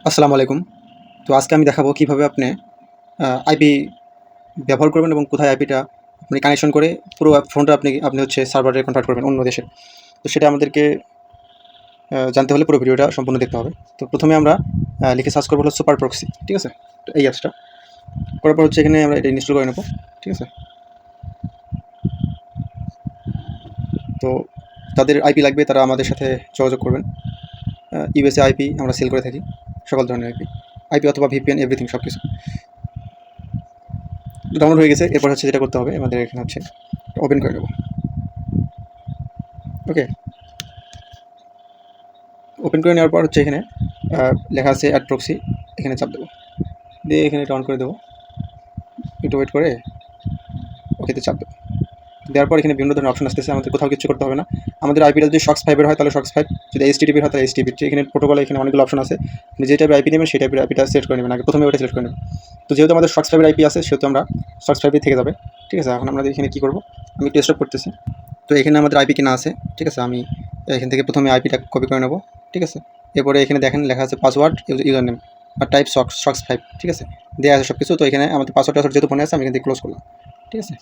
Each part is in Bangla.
আসসালামু আলাইকুম। তো আজকে আমি দেখাবো কিভাবে আপনি আইপি ব্যবহার করবেন এবং কোথায় আইপিটা আপনি কানেকশন করে পুরো ফোনটা আপনি হচ্ছে সার্ভারে কনভার্ট করবেন অন্য দেশে। তো সেটা আমাদেরকে জানতে হলে পুরো ভিডিওটা সম্পূর্ণ দেখতে হবে। তো প্রথমে আমরা লিখে সার্চ করবো হলো সুপার প্রক্সি, ঠিক আছে? তো এই অ্যাপসটা করার পর হচ্ছে এখানে আমরা এটা ইনস্টল করে নেবো, ঠিক আছে? তো যাদের আইপি লাগবে তারা আমাদের সাথে যোগাযোগ করবেন। ইউএসএ আইপি আমরা সেল করে থাকি, সকল ধরনের আইপি অথবা ভিপিএন এভরিথিং সব কিছু। ডাউনলোড হয়ে গেছে। এরপর হচ্ছে যেটা করতে হবে আমাদের এখানে হচ্ছে ওপেন করে নেব। ওকে, ওপেন করে নেওয়ার পর হচ্ছে এখানে লেখা আছে অ্যাড প্রক্সি, এখানে চাপ দেবো, দিয়ে এখানে এটা অন করে দেবো। একটু ওয়েট করে ওকেতে চাপ দেবো। দেওয়ার পর এখানে বিভিন্ন ধরনের অপশন আসতেছে, আমাদের কোথাও কিছু করতে হবে না। আমাদের আইপিটা যদি শক্স ফাইভের হয় তাহলে শক্স ফাইভ, যদি এইচটিটিপির হয় তাহলে এইচটিপির। এখানে প্রোটোকলে এখানে অনেকগুলো অপশন আছে, আপনি যে টাইপের আইপি নেবেন সেই টাইপের আইপিটা সিলেক্ট করে নেবেন, আগে প্রথমে ওটা সিলেক্ট করে নেবেন। তো যেহেতু আমাদের শক্স ফাইভের আইপি আছে সেহেতু আমরা শক্স ফাইভে থেকে যাবে, ঠিক আছে? এখন আমরা এখানে কী করবো, আমি একটু স্টপ করতেছি। তো এখানে আমাদের আইপি কিনা আছে, ঠিক আছে? আমি এখান থেকে প্রথমে আইপিটা কপি করে নেব, ঠিক আছে? এরপরে এখানে দেখেন লেখা আছে পাসওয়ার্ড ইউজার নেম আর টাইপ শক্স ফাইভ, ঠিক আছে? দেওয়া আছে সব কিছু। তো এখানে আমাদের পাসওয়ার্ড যেহেতু মনে আছে আমি এখান থেকে ক্লোজ করলাম, ঠিক আছে?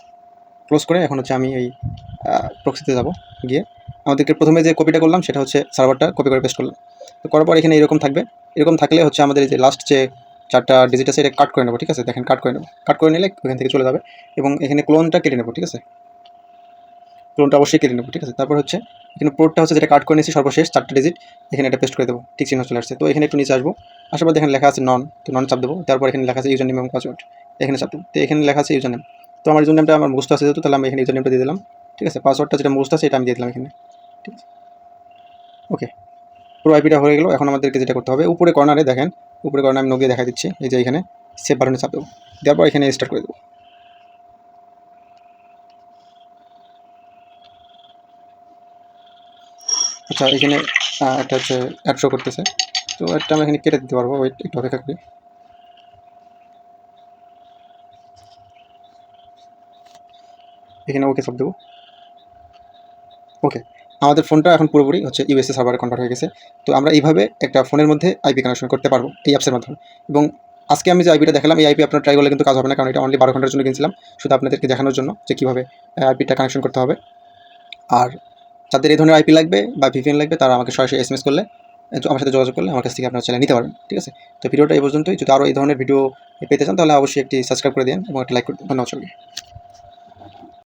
ক্লোজ করে এখন হচ্ছে আমি এই প্রক্সিতে যাব, গিয়ে আমাদেরকে প্রথমে যে কপিটা করলাম সেটা হচ্ছে সার্ভারটা কপি করে পেস্ট করলাম। তো করার পর এখানে এরকম থাকবে, এরকম থাকলে হচ্ছে আমাদের এই যে লাস্ট যে 4টা ডিজিট আছে এটা কাট করে নেবো, ঠিক আছে? দেখেন কাট করে নেবো, কাট করে নিলে ওখান থেকে চলে যাবে এবং এখানে ক্লোনটা কেটে নেবো, ঠিক আছে? ক্লোনটা অবশ্যই কেটে নেবো, ঠিক আছে? তারপর হচ্ছে এখানে পোর্টটা হচ্ছে যেটা কাট করে নিয়েছি সর্বশেষ 4টা ডিজিট, এখানে এটা পেস্ট করে দেবো, ঠিক চিহ্ন চলে আসছে। তো এখানে একটু নিচে আসবো, আসার পর দেখেন লেখা আছে নন, তো নন চাপ দেবো। তারপর এখানে লেখা আছে ইউজার নেম এবং পাসওয়ার্ড, এখানে চাপ দেবো। তো এখানে লেখা আছে ইউজার নেম, তো আমার ইউজার নেমটা আমার মুখস্থ আছে যেহেতু, তাহলে আমি এখানে ইউজার নেমটা দিয়ে দিলাম, ঠিক আছে? পাসওয়ার্ডটা যেটা মুখস্থ আছে এটা আমি দিয়ে দিলাম এখানে, ঠিক আছে? ওকে, পুরো আইপিটা হয়ে গেল। এখন আমাদেরকে যেটা করতে হবে, উপরে কর্নারে দেখেন, উপরে কর্নারে আমি নগিয়ে দেখা দিচ্ছি, এই যে এখানে সেভ বাটনে চাপ দেবো, দেওয়ার পর এখানে স্টার্ট করে দেবো। আচ্ছা, এখানে একটা হচ্ছে অ্যাড শো করতেছে, তো একটা আমি এখানে কেটে দিতে পারবো, ওয়েট একটু অপেক্ষা করি। এখানে ওকে চাপ দেবো। ওকে, আমাদের ফোনটা এখন পুরোপুরি হচ্ছে ইউএসএ সার্ভারে কনভার্ট হয়ে গেছে। তো আমরা এইভাবে একটা ফোনের মধ্যে আইপি কানেকশন করতে পারবো এই অ্যাপসের মাধ্যমে। এবং আজকে আমি যে আইপিটা দেখালাম এই আইপি আপনার ট্রাই করলে কিন্তু কাজ হবে না, কারণ এটা অনলি 12 ঘন্টার জন্য কিনছিলাম, শুধু আপনাদেরকে দেখানোর জন্য যে কীভাবে আইপিটা কানেকশন করতে হবে। আর যাদের এই ধরনের আইপি লাগবে বা ভিপিএন লাগবে তারা আমাকে সরাসরি এসএমএস করলে, আমার সাথে যোগাযোগ করলে আমার কাছ থেকে আপনারা চাইলে নিতে পারবেন, ঠিক আছে? তো ভিডিওটা এই পর্যন্তই। যদি আরও এই ধরনের ভিডিও পেতে চান তাহলে অবশ্যই একটি সাবস্ক্রাইব করে দিন এবং একটা লাইক করে দিন। ধন্যবাদ সবাইকে।